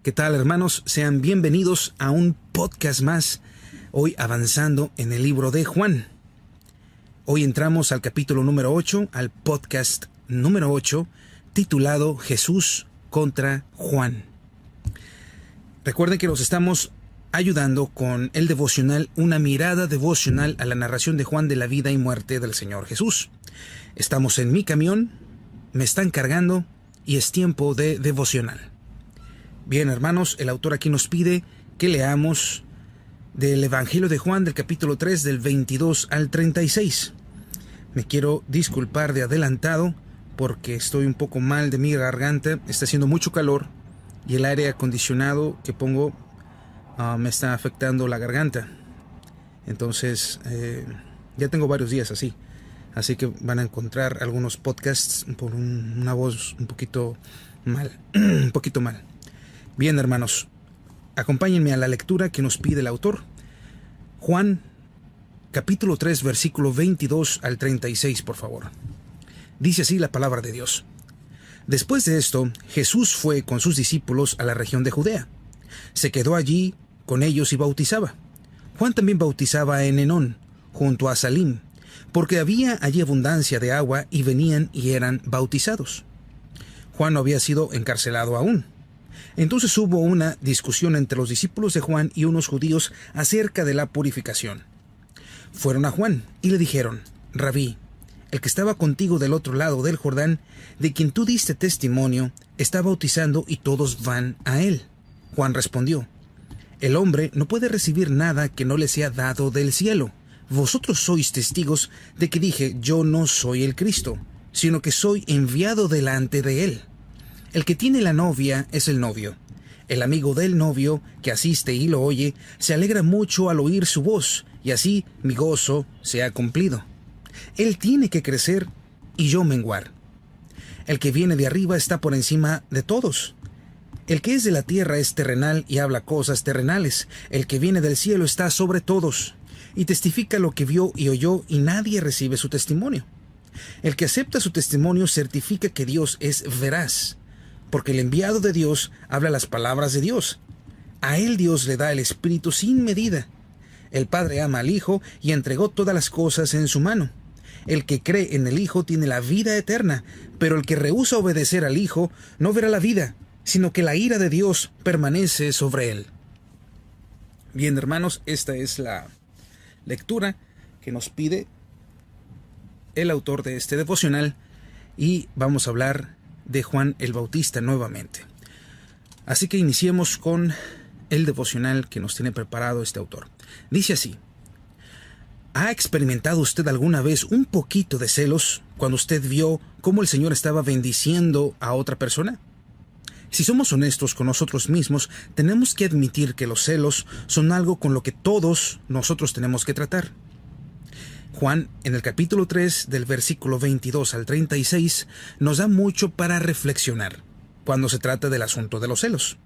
¿Qué tal, hermanos? Sean bienvenidos a un podcast más, hoy avanzando en el libro de Juan. Hoy entramos al capítulo número 8, al podcast número 8, titulado Jesús contra Juan. Recuerden que los estamos ayudando con el devocional, una mirada devocional a la narración de Juan de la vida y muerte del Señor Jesús. Estamos en mi camión, me están cargando y es tiempo de devocional. Bien, hermanos, el autor aquí nos pide que leamos del Evangelio de Juan, del capítulo 3, del 22 al 36. Me quiero disculpar de adelantado porque estoy un poco mal de mi garganta. Está haciendo mucho calor y el aire acondicionado que pongo me está afectando la garganta. Entonces, ya tengo varios días así. Así que van a encontrar algunos podcasts por una voz un poquito mal. Un poquito mal. Bien, hermanos, acompáñenme a la lectura que nos pide el autor. Juan, capítulo 3, versículo 22 al 36, por favor. Dice así la palabra de Dios. Después de esto, Jesús fue con sus discípulos a la región de Judea. Se quedó allí con ellos y bautizaba. Juan también bautizaba en Enón, junto a Salim, porque había allí abundancia de agua y venían y eran bautizados. Juan no había sido encarcelado aún. Entonces hubo una discusión entre los discípulos de Juan y unos judíos acerca de la purificación. Fueron a Juan y le dijeron: Rabí, el que estaba contigo del otro lado del Jordán, de quien tú diste testimonio, está bautizando y todos van a él. Juan respondió: El hombre no puede recibir nada que no le sea dado del cielo. Vosotros sois testigos de que dije: yo no soy el Cristo, sino que soy enviado delante de él. El que tiene la novia es el novio. El amigo del novio, que asiste y lo oye, se alegra mucho al oír su voz, y así mi gozo se ha cumplido. Él tiene que crecer y yo menguar. El que viene de arriba está por encima de todos. El que es de la tierra es terrenal y habla cosas terrenales. El que viene del cielo está sobre todos, y testifica lo que vio y oyó, y nadie recibe su testimonio. El que acepta su testimonio certifica que Dios es veraz, porque el enviado de Dios habla las palabras de Dios. A él Dios le da el Espíritu sin medida. El Padre ama al Hijo y entregó todas las cosas en su mano. El que cree en el Hijo tiene la vida eterna, pero el que rehúsa obedecer al Hijo no verá la vida, sino que la ira de Dios permanece sobre él. Bien, hermanos, esta es la lectura que nos pide el autor de este devocional y vamos a hablar de Juan el Bautista nuevamente. Así que iniciemos con el devocional que nos tiene preparado este autor. Dice así: ¿Ha experimentado usted alguna vez un poquito de celos cuando usted vio cómo el Señor estaba bendiciendo a otra persona? Si somos honestos con nosotros mismos, tenemos que admitir que los celos son algo con lo que todos nosotros tenemos que tratar. Juan, en el capítulo 3, del versículo 22 al 36, nos da mucho para reflexionar cuando se trata del asunto de los celos.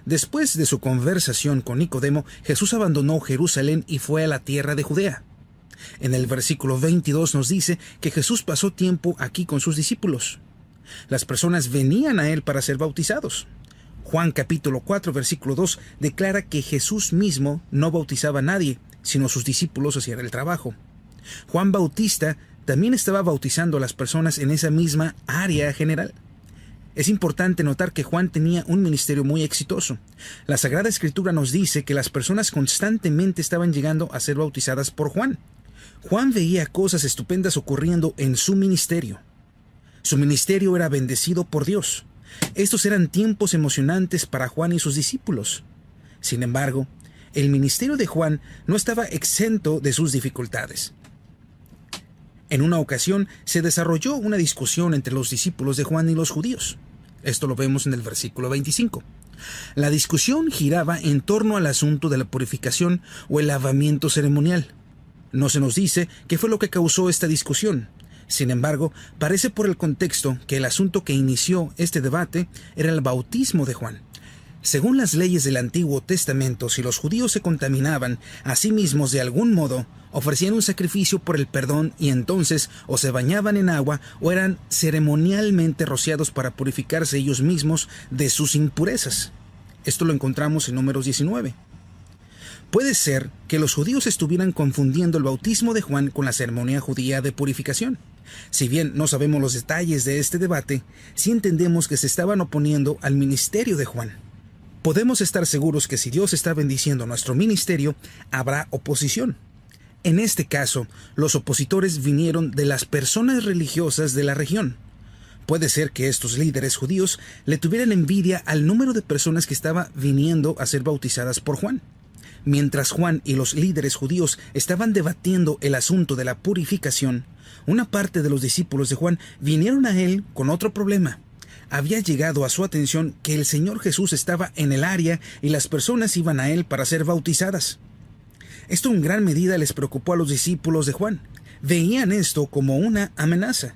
Después de su conversación con Nicodemo, Jesús abandonó Jerusalén y fue a la tierra de Judea. En el versículo 22 nos dice que Jesús pasó tiempo aquí con sus discípulos. Las personas venían a él para ser bautizados. Juan capítulo 4, versículo 2 declara que Jesús mismo no bautizaba a nadie, sino sus discípulos hacían el trabajo. Juan Bautista también estaba bautizando a las personas en esa misma área general. Es importante notar que Juan tenía un ministerio muy exitoso. La Sagrada Escritura nos dice que las personas constantemente estaban llegando a ser bautizadas por Juan. Juan veía cosas estupendas ocurriendo en su ministerio. Su ministerio era bendecido por Dios. Estos eran tiempos emocionantes para Juan y sus discípulos. Sin embargo, el ministerio de Juan no estaba exento de sus dificultades. En una ocasión se desarrolló una discusión entre los discípulos de Juan y los judíos. Esto lo vemos en el versículo 25. La discusión giraba en torno al asunto de la purificación o el lavamiento ceremonial. No se nos dice qué fue lo que causó esta discusión. Sin embargo, parece por el contexto que el asunto que inició este debate era el bautismo de Juan. Según las leyes del Antiguo Testamento, si los judíos se contaminaban a sí mismos de algún modo, ofrecían un sacrificio por el perdón y entonces o se bañaban en agua o eran ceremonialmente rociados para purificarse ellos mismos de sus impurezas. Esto lo encontramos en Números 19. Puede ser que los judíos estuvieran confundiendo el bautismo de Juan con la ceremonia judía de purificación. Si bien no sabemos los detalles de este debate, sí entendemos que se estaban oponiendo al ministerio de Juan. Podemos estar seguros que si Dios está bendiciendo nuestro ministerio, habrá oposición. En este caso, los opositores vinieron de las personas religiosas de la región. Puede ser que estos líderes judíos le tuvieran envidia al número de personas que estaba viniendo a ser bautizadas por Juan. Mientras Juan y los líderes judíos estaban debatiendo el asunto de la purificación, una parte de los discípulos de Juan vinieron a él con otro problema. Había llegado a su atención que el Señor Jesús estaba en el área y las personas iban a él para ser bautizadas. Esto en gran medida les preocupó a los discípulos de Juan. Veían esto como una amenaza.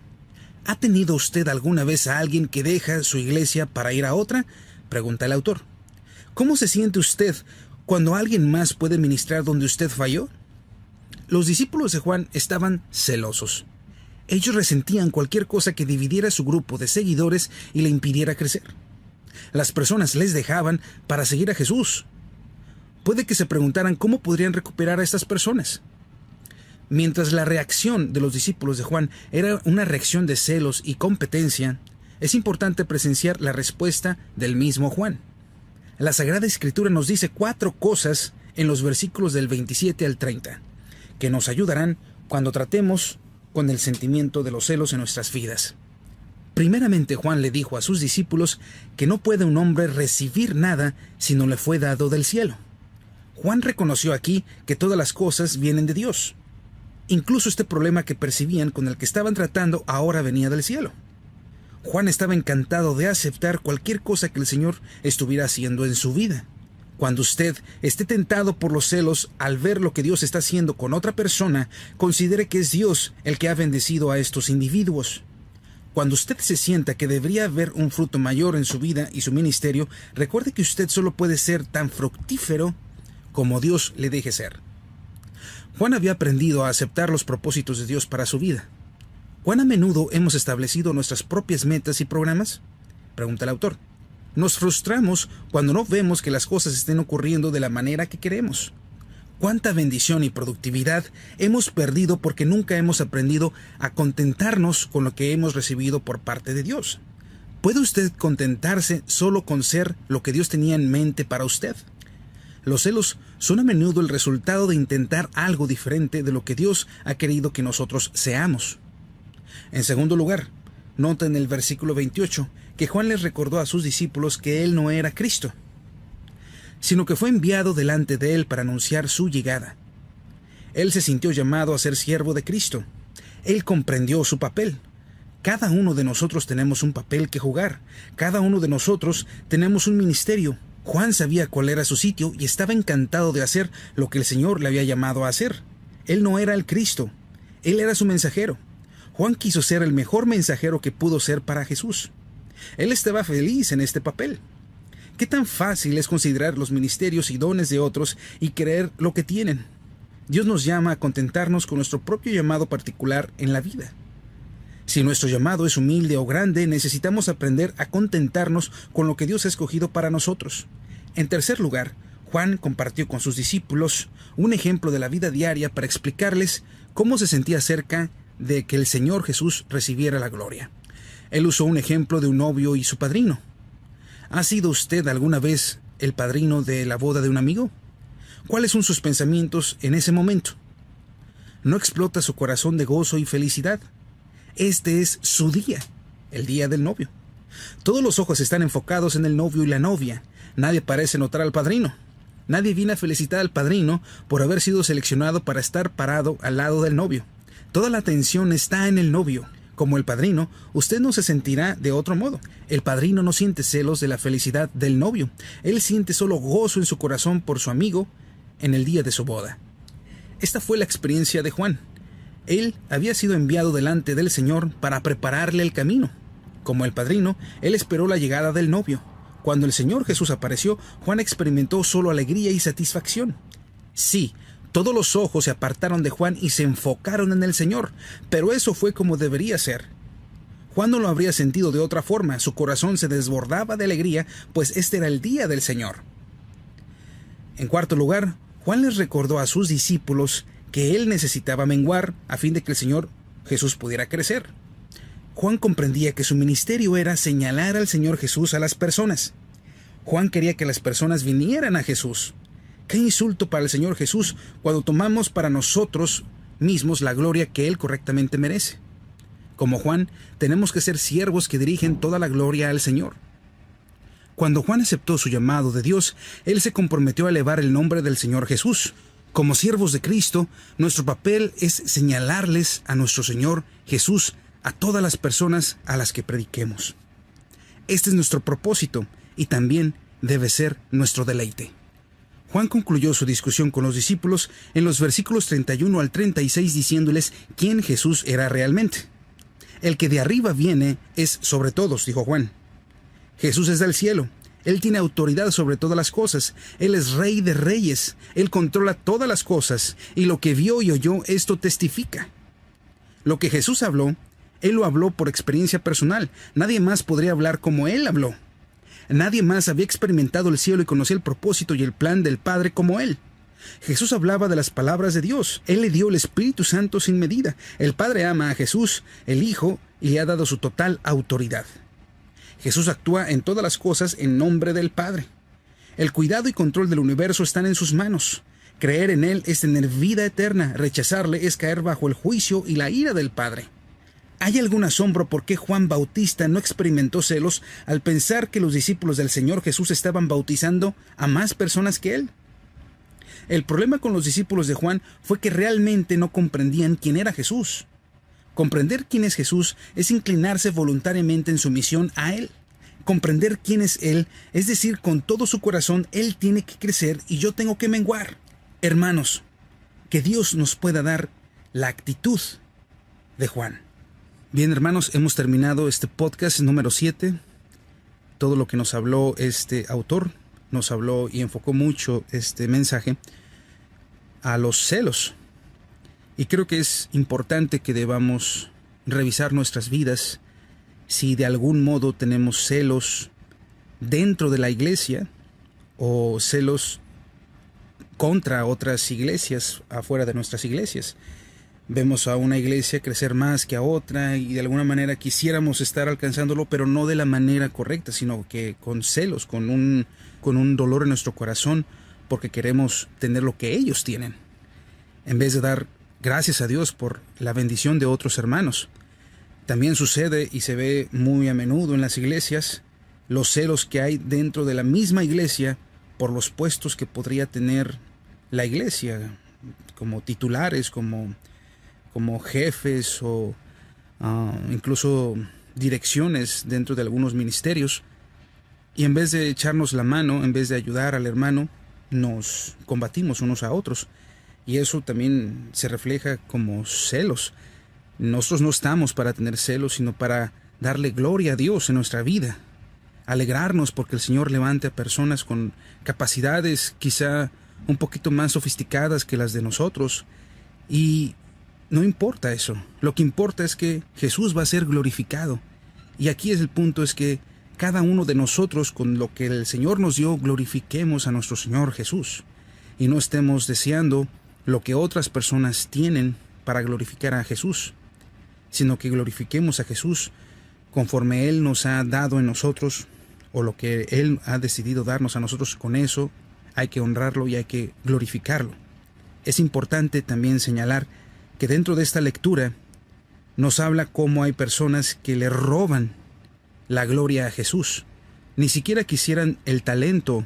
¿Ha tenido usted alguna vez a alguien que deja su iglesia para ir a otra?, pregunta el autor. ¿Cómo se siente usted cuando alguien más puede ministrar donde usted falló? Los discípulos de Juan estaban celosos. Ellos resentían cualquier cosa que dividiera su grupo de seguidores y le impidiera crecer. Las personas les dejaban para seguir a Jesús. Puede que se preguntaran cómo podrían recuperar a estas personas. Mientras la reacción de los discípulos de Juan era una reacción de celos y competencia, es importante presenciar la respuesta del mismo Juan. La Sagrada Escritura nos dice 4 cosas en los versículos del 27 al 30, que nos ayudarán cuando tratemos con el sentimiento de los celos en nuestras vidas. Primeramente, Juan le dijo a sus discípulos que no puede un hombre recibir nada si no le fue dado del cielo. Juan reconoció aquí que todas las cosas vienen de Dios. Incluso este problema que percibían con el que estaban tratando ahora venía del cielo. Juan estaba encantado de aceptar cualquier cosa que el Señor estuviera haciendo en su vida. Cuando usted esté tentado por los celos al ver lo que Dios está haciendo con otra persona, considere que es Dios el que ha bendecido a estos individuos. Cuando usted se sienta que debería haber un fruto mayor en su vida y su ministerio, recuerde que usted solo puede ser tan fructífero como Dios le deje ser. Juan había aprendido a aceptar los propósitos de Dios para su vida. ¿Cuán a menudo hemos establecido nuestras propias metas y programas?, pregunta el autor. Nos frustramos cuando no vemos que las cosas estén ocurriendo de la manera que queremos. ¿Cuánta bendición y productividad hemos perdido porque nunca hemos aprendido a contentarnos con lo que hemos recibido por parte de Dios? ¿Puede usted contentarse solo con ser lo que Dios tenía en mente para usted? Los celos son a menudo el resultado de intentar algo diferente de lo que Dios ha querido que nosotros seamos. En segundo lugar, nota en el versículo 28 que Juan les recordó a sus discípulos que él no era Cristo, sino que fue enviado delante de él para anunciar su llegada. Él se sintió llamado a ser siervo de Cristo. Él comprendió su papel. Cada uno de nosotros tenemos un papel que jugar. Cada uno de nosotros tenemos un ministerio. Juan sabía cuál era su sitio y estaba encantado de hacer lo que el Señor le había llamado a hacer. Él no era el Cristo. Él era su mensajero. Juan quiso ser el mejor mensajero que pudo ser para Jesús. Él estaba feliz en este papel. ¿Qué tan fácil es considerar los ministerios y dones de otros y creer lo que tienen? Dios nos llama a contentarnos con nuestro propio llamado particular en la vida. Si nuestro llamado es humilde o grande, necesitamos aprender a contentarnos con lo que Dios ha escogido para nosotros. En tercer lugar, Juan compartió con sus discípulos un ejemplo de la vida diaria para explicarles cómo se sentía cerca de que el Señor Jesús recibiera la gloria. Él usó un ejemplo de un novio y su padrino. ¿Ha sido usted alguna vez el padrino de la boda de un amigo? ¿Cuáles son sus pensamientos en ese momento? ¿No explota su corazón de gozo y felicidad? Este es su día, el día del novio. Todos los ojos están enfocados en el novio y la novia. Nadie parece notar al padrino. Nadie viene a felicitar al padrino por haber sido seleccionado para estar parado al lado del novio. Toda la atención está en el novio. Como el padrino, usted no se sentirá de otro modo. El padrino no siente celos de la felicidad del novio. Él siente solo gozo en su corazón por su amigo en el día de su boda. Esta fue la experiencia de Juan. Él había sido enviado delante del Señor para prepararle el camino. Como el padrino, él esperó la llegada del novio. Cuando el Señor Jesús apareció, Juan experimentó solo alegría y satisfacción. Sí, todos los ojos se apartaron de Juan y se enfocaron en el Señor, pero eso fue como debería ser. Juan no lo habría sentido de otra forma. Su corazón se desbordaba de alegría, pues este era el día del Señor. En cuarto lugar, Juan les recordó a sus discípulos que él necesitaba menguar a fin de que el Señor Jesús pudiera crecer. Juan comprendía que su ministerio era señalar al Señor Jesús a las personas. Juan quería que las personas vinieran a Jesús. ¡Qué insulto para el Señor Jesús cuando tomamos para nosotros mismos la gloria que Él correctamente merece! Como Juan, tenemos que ser siervos que dirigen toda la gloria al Señor. Cuando Juan aceptó su llamado de Dios, él se comprometió a elevar el nombre del Señor Jesús. Como siervos de Cristo, nuestro papel es señalarles a nuestro Señor Jesús a todas las personas a las que prediquemos. Este es nuestro propósito y también debe ser nuestro deleite. Juan concluyó su discusión con los discípulos en los versículos 31 al 36 diciéndoles quién Jesús era realmente. El que de arriba viene es sobre todos, dijo Juan. Jesús es del cielo. Él tiene autoridad sobre todas las cosas. Él es Rey de reyes. Él controla todas las cosas. Y lo que vio y oyó, esto testifica. Lo que Jesús habló, Él lo habló por experiencia personal. Nadie más podría hablar como Él habló. Nadie más había experimentado el cielo y conocía el propósito y el plan del Padre como Él. Jesús hablaba de las palabras de Dios. Él le dio el Espíritu Santo sin medida. El Padre ama a Jesús, el Hijo, y le ha dado su total autoridad. Jesús actúa en todas las cosas en nombre del Padre. El cuidado y control del universo están en sus manos. Creer en Él es tener vida eterna. Rechazarle es caer bajo el juicio y la ira del Padre. ¿Hay algún asombro por qué Juan Bautista no experimentó celos al pensar que los discípulos del Señor Jesús estaban bautizando a más personas que Él? El problema con los discípulos de Juan fue que realmente no comprendían quién era Jesús. Comprender quién es Jesús es inclinarse voluntariamente en sumisión a Él. Comprender quién es Él, es decir, con todo su corazón, Él tiene que crecer y yo tengo que menguar. Hermanos, que Dios nos pueda dar la actitud de Juan. Bien, hermanos, hemos terminado este podcast número 7. Todo lo que nos habló este autor, nos habló y enfocó mucho este mensaje a los celos. Y creo que es importante que debamos revisar nuestras vidas si de algún modo tenemos celos dentro de la iglesia o celos contra otras iglesias afuera de nuestras iglesias. Vemos a una iglesia crecer más que a otra y de alguna manera quisiéramos estar alcanzándolo, pero no de la manera correcta, sino que con celos, con un dolor en nuestro corazón porque queremos tener lo que ellos tienen, en vez de dar gracias a Dios por la bendición de otros hermanos. También sucede y se ve muy a menudo en las iglesias los celos que hay dentro de la misma iglesia por los puestos que podría tener la iglesia, como titulares, como jefes o incluso direcciones dentro de algunos ministerios. Y en vez de echarnos la mano, en vez de ayudar al hermano, nos combatimos unos a otros. Y eso también se refleja como celos. Nosotros no estamos para tener celos, sino para darle gloria a Dios en nuestra vida. Alegrarnos porque el Señor levante a personas con capacidades quizá un poquito más sofisticadas que las de nosotros. Y no importa eso. Lo que importa es que Jesús va a ser glorificado. Y aquí es el punto, es que cada uno de nosotros, con lo que el Señor nos dio, glorifiquemos a nuestro Señor Jesús. Y no estemos deseando lo que otras personas tienen para glorificar a Jesús, sino que glorifiquemos a Jesús conforme Él nos ha dado en nosotros, o lo que Él ha decidido darnos a nosotros. Con eso hay que honrarlo y hay que glorificarlo. Es importante también señalar que dentro de esta lectura nos habla cómo hay personas que le roban la gloria a Jesús. Ni siquiera quisieran el talento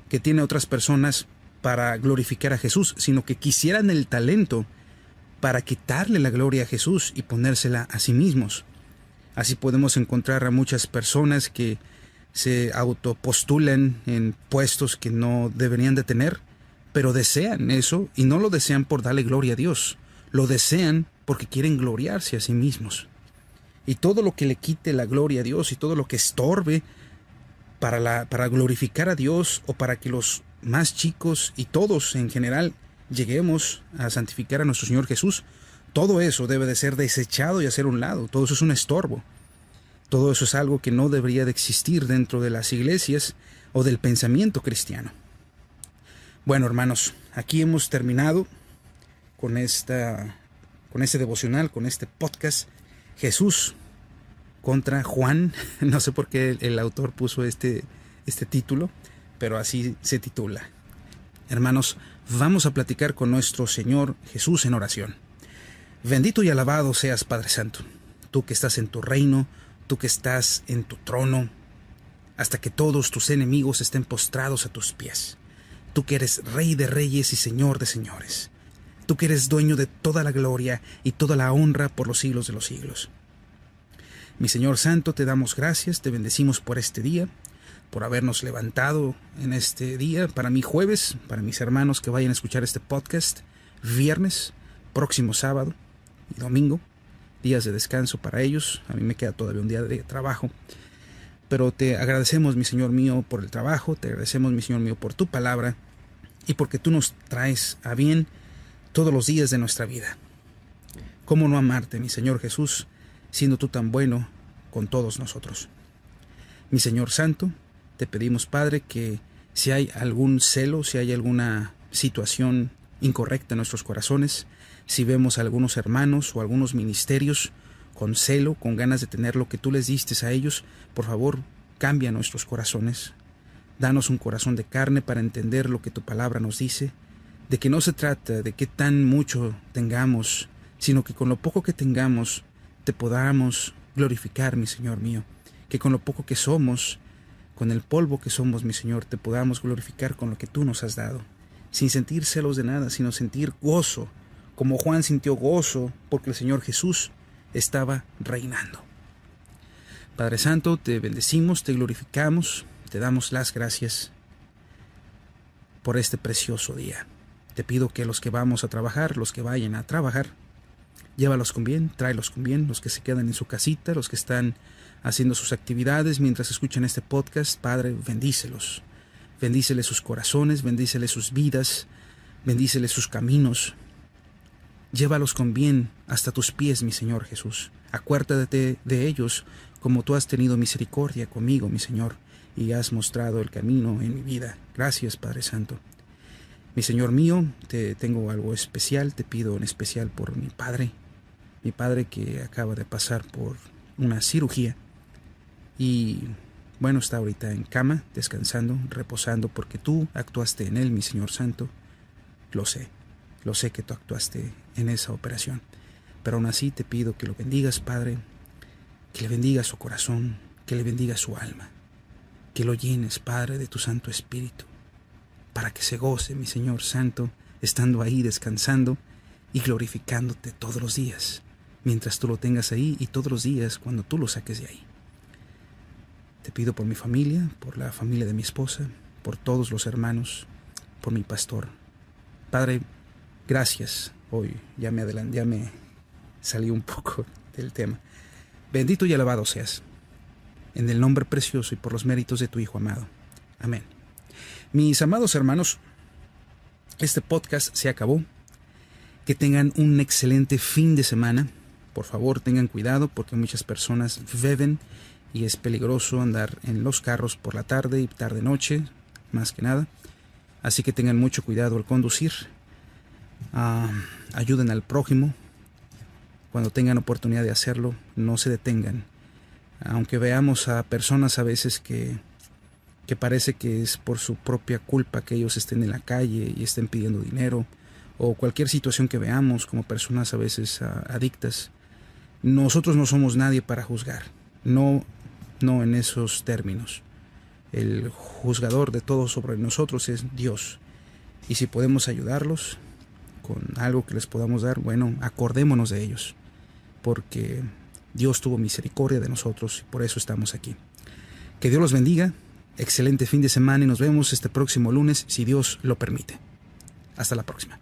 que tienen otras personas para glorificar a Jesús, sino que quisieran el talento para quitarle la gloria a Jesús y ponérsela a sí mismos. Así podemos encontrar a muchas personas que se autopostulan en puestos que no deberían de tener, pero desean eso y no lo desean por darle gloria a Dios, lo desean porque quieren gloriarse a sí mismos. Y todo lo que le quite la gloria a Dios y todo lo que estorbe para glorificar a Dios, o para que los más chicos y todos en general lleguemos a santificar a nuestro Señor Jesús, todo eso debe de ser desechado y hacer un lado. Todo eso es un estorbo. Todo eso es algo que no debería de existir dentro de las iglesias o del pensamiento cristiano. Bueno, hermanos, aquí hemos terminado con este devocional, con este podcast, Jesús contra Juan. No sé por qué el autor puso este título, pero así se titula. Hermanos, vamos a platicar con nuestro Señor Jesús en oración. Bendito y alabado seas, Padre Santo, tú que estás en tu reino, tú que estás en tu trono, hasta que todos tus enemigos estén postrados a tus pies. Tú que eres Rey de reyes y Señor de señores. Tú que eres dueño de toda la gloria y toda la honra por los siglos de los siglos. Mi Señor Santo, te damos gracias, te bendecimos por este día, por habernos levantado en este día, para mí jueves, para mis hermanos que vayan a escuchar este podcast, viernes, próximo sábado y domingo, días de descanso para ellos. A mí me queda todavía un día de trabajo, pero te agradecemos, mi Señor mío, por el trabajo, te agradecemos, mi Señor mío, por tu palabra y porque tú nos traes a bien todos los días de nuestra vida. ¿Cómo no amarte, mi Señor Jesús, siendo tú tan bueno con todos nosotros? Mi Señor Santo, te pedimos, Padre, que si hay algún celo, si hay alguna situación incorrecta en nuestros corazones, si vemos a algunos hermanos o algunos ministerios con celo, con ganas de tener lo que tú les diste a ellos, por favor, cambia nuestros corazones. Danos un corazón de carne para entender lo que tu palabra nos dice, de que no se trata de qué tan mucho tengamos, sino que con lo poco que tengamos te podamos glorificar, mi Señor mío, que con lo poco que somos, con el polvo que somos, mi Señor, te podamos glorificar con lo que tú nos has dado, sin sentir celos de nada, sino sentir gozo, como Juan sintió gozo porque el Señor Jesús estaba reinando. Padre Santo, te bendecimos, te glorificamos, te damos las gracias por este precioso día. Te pido que los que vamos a trabajar, los que vayan a trabajar, llévalos con bien, tráelos con bien, los que se quedan en su casita, los que están haciendo sus actividades mientras escuchan este podcast, Padre, bendícelos. Bendíceles sus corazones, bendíceles sus vidas, bendíceles sus caminos. Llévalos con bien hasta tus pies, mi Señor Jesús. Acuérdate de ellos como tú has tenido misericordia conmigo, mi Señor, y has mostrado el camino en mi vida. Gracias, Padre Santo. Mi Señor mío, te tengo algo especial, te pido en especial por mi padre que acaba de pasar por una cirugía y bueno, está ahorita en cama, descansando, reposando, porque tú actuaste en él, mi Señor Santo. Lo sé que tú actuaste en esa operación, pero aún así te pido que lo bendigas, Padre, que le bendigas su corazón, que le bendigas su alma, que lo llenes, Padre, de tu Santo Espíritu, para que se goce, mi Señor Santo, estando ahí descansando y glorificándote todos los días, mientras tú lo tengas ahí y todos los días cuando tú lo saques de ahí. Te pido por mi familia, por la familia de mi esposa, por todos los hermanos, por mi pastor. Padre, gracias. Hoy ya me salí un poco del tema. Bendito y alabado seas, en el nombre precioso y por los méritos de tu Hijo amado. Amén. Mis amados hermanos, este podcast se acabó. Que tengan un excelente fin de semana. Por favor, tengan cuidado porque muchas personas beben y es peligroso andar en los carros por la tarde y tarde-noche, más que nada. Así que tengan mucho cuidado al conducir. Ayuden al prójimo. Cuando tengan oportunidad de hacerlo, no se detengan. Aunque veamos a personas a veces que parece que es por su propia culpa que ellos estén en la calle y estén pidiendo dinero, o cualquier situación que veamos como personas a veces adictas, nosotros no somos nadie para juzgar. No en esos términos. El juzgador de todo sobre nosotros es Dios. Y si podemos ayudarlos con algo que les podamos dar, bueno, acordémonos de ellos, porque Dios tuvo misericordia de nosotros y por eso estamos aquí. Que Dios los bendiga, excelente fin de semana y nos vemos este próximo lunes si Dios lo permite. Hasta la próxima.